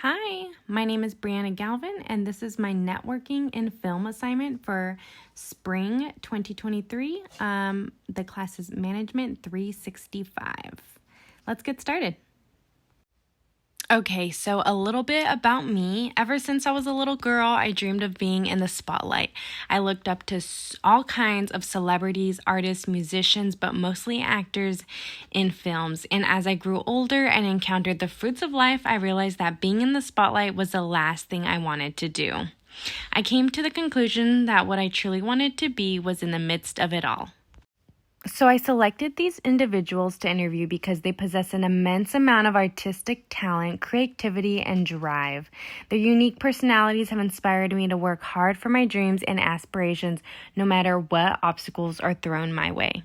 Hi, my name is Brianna Galvin, and this is my networking and film assignment for spring 2023. The class is Management 365. Let's get started. Okay, so a little bit about me. Ever since I was a little girl, I dreamed of being in the spotlight. I looked up to all kinds of celebrities, artists, musicians, but mostly actors in films. And as I grew older and encountered the fruits of life, I realized that being in the spotlight was the last thing I wanted to do. I came to the conclusion that what I truly wanted to be was in the midst of it all. So I selected these individuals to interview because they possess an immense amount of artistic talent, creativity, and drive. Their unique personalities have inspired me to work hard for my dreams and aspirations, no matter what obstacles are thrown my way.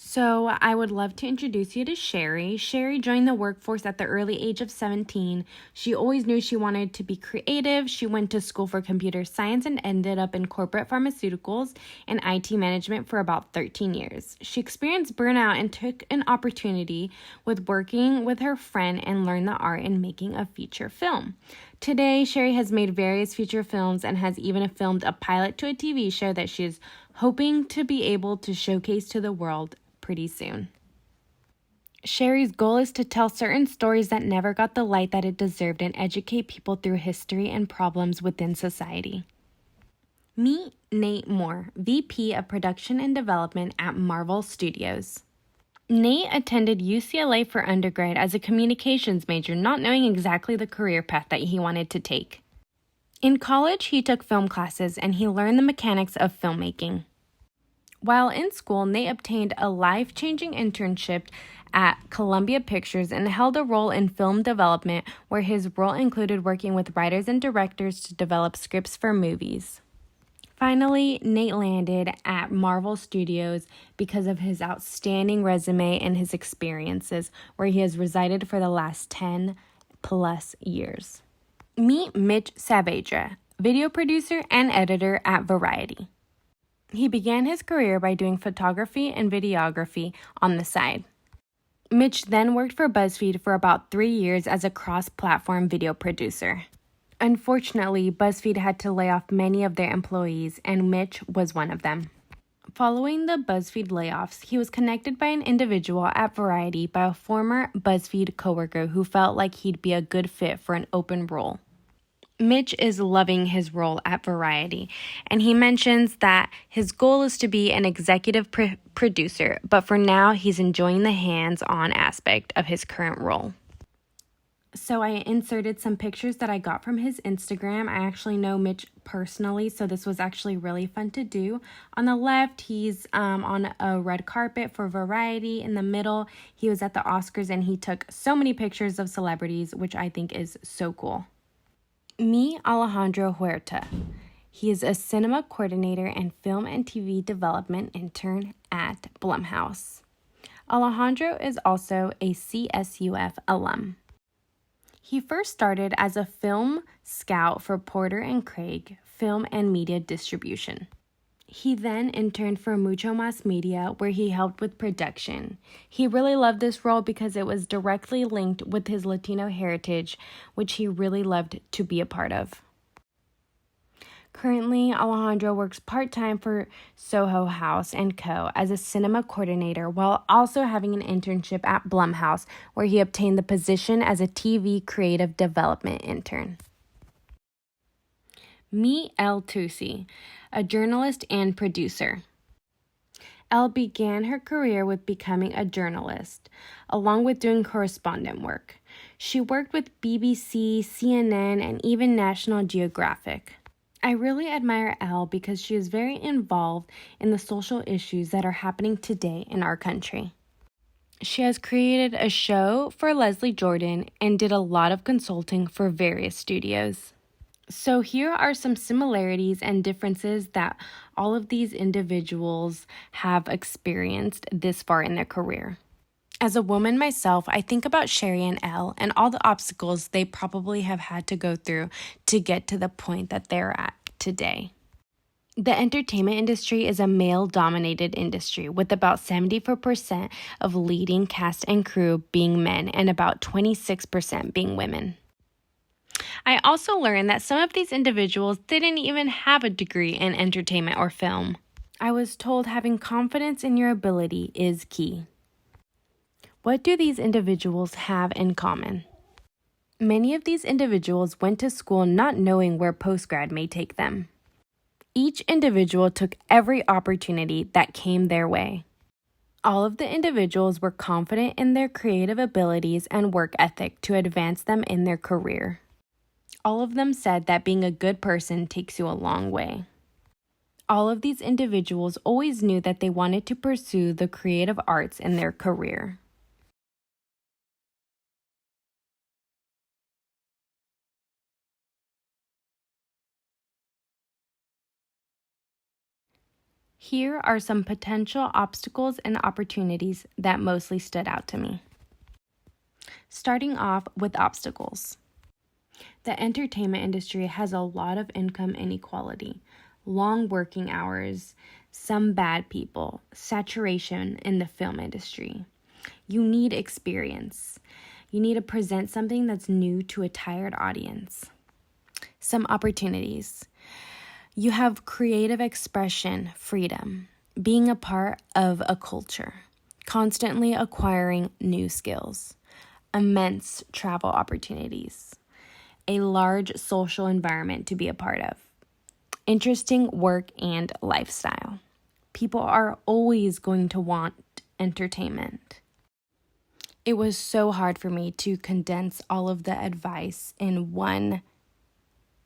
So I would love to introduce you to Sherry. Sherry joined the workforce at the early age of 17. She always knew she wanted to be creative. She went to school for computer science and ended up in corporate pharmaceuticals and IT management for about 13 years. She experienced burnout and took an opportunity with working with her friend and learned the art in making a feature film. Today, Sherry has made various feature films and has even filmed a pilot to a TV show that she is hoping to be able to showcase to the world pretty soon. Sherry's goal is to tell certain stories that never got the light that it deserved and educate people through history and problems within society. Meet Nate Moore, VP of Production and Development at Marvel Studios. Nate attended UCLA for undergrad as a communications major, not knowing exactly the career path that he wanted to take. In college, he took film classes and he learned the mechanics of filmmaking. While in school, Nate obtained a life-changing internship at Columbia Pictures and held a role in film development where his role included working with writers and directors to develop scripts for movies. Finally, Nate landed at Marvel Studios because of his outstanding resume and his experiences, where he has resided for the last 10 plus years. Meet Mitch Saavedra, video producer and editor at Variety. He began his career by doing photography and videography on the side. Mitch then worked for BuzzFeed for about 3 years as a cross-platform video producer. Unfortunately, BuzzFeed had to lay off many of their employees, and Mitch was one of them. Following the BuzzFeed layoffs, he was connected by an individual at Variety by a former BuzzFeed coworker who felt like he'd be a good fit for an open role. Mitch is loving his role at Variety, and he mentions that his goal is to be an executive producer, but for now, he's enjoying the hands-on aspect of his current role. So I inserted some pictures that I got from his Instagram. I actually know Mitch personally, so this was actually really fun to do. On the left, he's on a red carpet for Variety. In the middle, he was at the Oscars, and he took so many pictures of celebrities, which I think is so cool. Meet Alejandro Huerta. He is a cinema coordinator and film and TV development intern at Blumhouse. Alejandro is also a CSUF alum. He first started as a film scout for Porter & Craig Film and Media Distribution. He then interned for Mucho Mas Media, where he helped with production. He really loved this role because it was directly linked with his Latino heritage, which he really loved to be a part of. Currently, Alejandro works part-time for Soho House & Co. as a cinema coordinator while also having an internship at Blumhouse, where he obtained the position as a TV creative development intern. Meet Elle Tusi, a journalist and producer. Elle began her career with becoming a journalist, along with doing correspondent work. She worked with BBC, CNN, and even National Geographic. I really admire Elle because she is very involved in the social issues that are happening today in our country. She has created a show for Leslie Jordan and did a lot of consulting for various studios. So here are some similarities and differences that all of these individuals have experienced this far in their career. As a woman myself, I think about Sherry and Elle and all the obstacles they probably have had to go through to get to the point that they're at today. The entertainment industry is a male-dominated industry with about 74% of leading cast and crew being men and about 26% being women. I also learned that some of these individuals didn't even have a degree in entertainment or film. I was told having confidence in your ability is key. What do these individuals have in common? Many of these individuals went to school not knowing where postgrad may take them. Each individual took every opportunity that came their way. All of the individuals were confident in their creative abilities and work ethic to advance them in their career. All of them said that being a good person takes you a long way. All of these individuals always knew that they wanted to pursue the creative arts in their career. Here are some potential obstacles and opportunities that mostly stood out to me. Starting off with obstacles. The entertainment industry has a lot of income inequality, long working hours, some bad people, saturation in the film industry. You need experience. You need to present something that's new to a tired audience. Some opportunities. You have creative expression, freedom, being a part of a culture, constantly acquiring new skills, immense travel opportunities, a large social environment to be a part of, interesting work and lifestyle. People are always going to want entertainment. It was so hard for me to condense all of the advice in one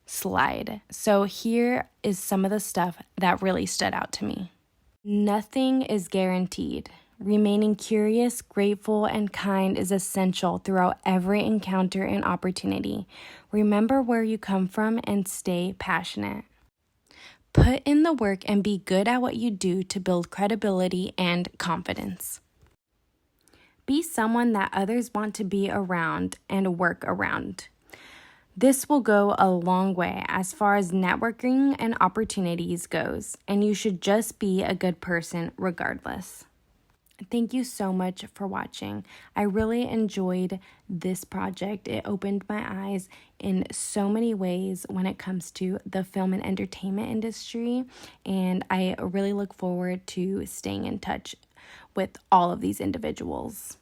slide. So here is some of the stuff that really stood out to me. Nothing is guaranteed. Remaining curious, grateful, and kind is essential throughout every encounter and opportunity. Remember where you come from and stay passionate. Put in the work and be good at what you do to build credibility and confidence. Be someone that others want to be around and work around. This will go a long way as far as networking and opportunities goes, and you should just be a good person regardless. Thank you so much for watching. I really enjoyed this project. It opened my eyes in so many ways when it comes to the film and entertainment industry, and I really look forward to staying in touch with all of these individuals.